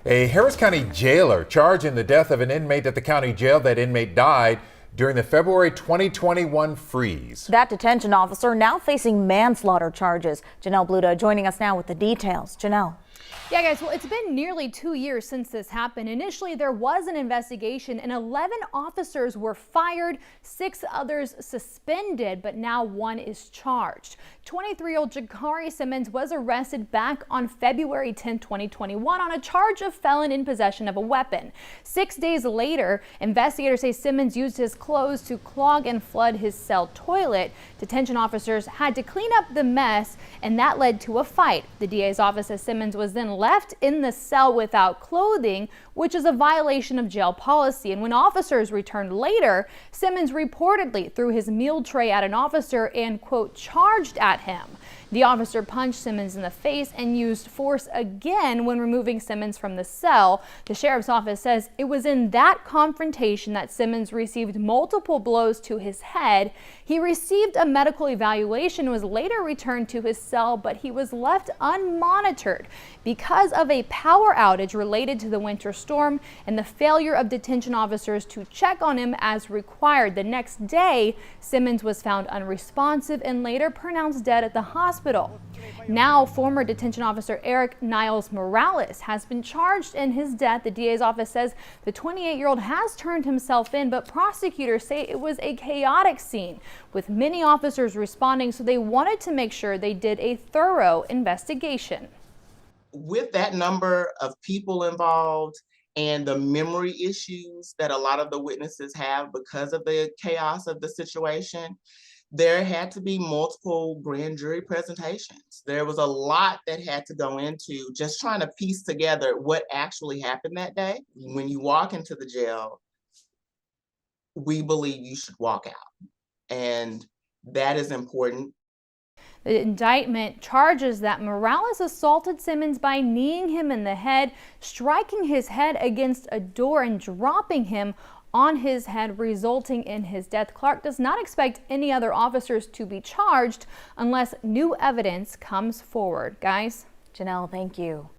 A Harris County jailer charged in the death of an inmate at the county jail. That inmate died during the February 2021 freeze. That detention officer now facing manslaughter charges. Janelle Bluda joining us now with the details. Janelle. Yeah, guys, well, it's been nearly 2 years since this happened. Initially, there was an investigation and 11 officers were fired, 6 others suspended, but now 1 is charged. 23-year-old Jaquaree Simmons was arrested back on February 10, 2021 on a charge of felon in possession of a weapon. 6 days later, investigators say Simmons used his clothes to clog and flood his cell toilet. Detention officers had to clean up the mess, and that led to a fight. The DA's office says Simmons was then left in the cell without clothing, which is a violation of jail policy. And when officers returned later, Simmons reportedly threw his meal tray at an officer and, quote, charged at him. The officer punched Simmons in the face and used force again when removing Simmons from the cell. The sheriff's office says it was in that confrontation that Simmons received multiple blows to his head. He received a medical evaluation and was later returned to his cell, but he was left unmonitored because of a power outage related to the winter storm and the failure of detention officers to check on him as required. The next day, Simmons was found unresponsive and later pronounced dead at the hospital. Now, former detention officer Eric Niles Morales has been charged in his death. The DA's office says the 28-year-old has turned himself in, but prosecutors say it was a chaotic scene with many officers responding, so they wanted to make sure they did a thorough investigation. With that number of people involved and the memory issues that a lot of the witnesses have because of the chaos of the situation, there had to be multiple grand jury presentations. There was a lot that had to go into just trying to piece together what actually happened that day. When you walk into the jail, we believe you should walk out, and that is important. The indictment charges that Morales assaulted Simmons by kneeing him in the head, striking his head against a door, and dropping him on his head, resulting in his death. Clark does not expect any other officers to be charged unless new evidence comes forward. Guys. Janelle, thank you.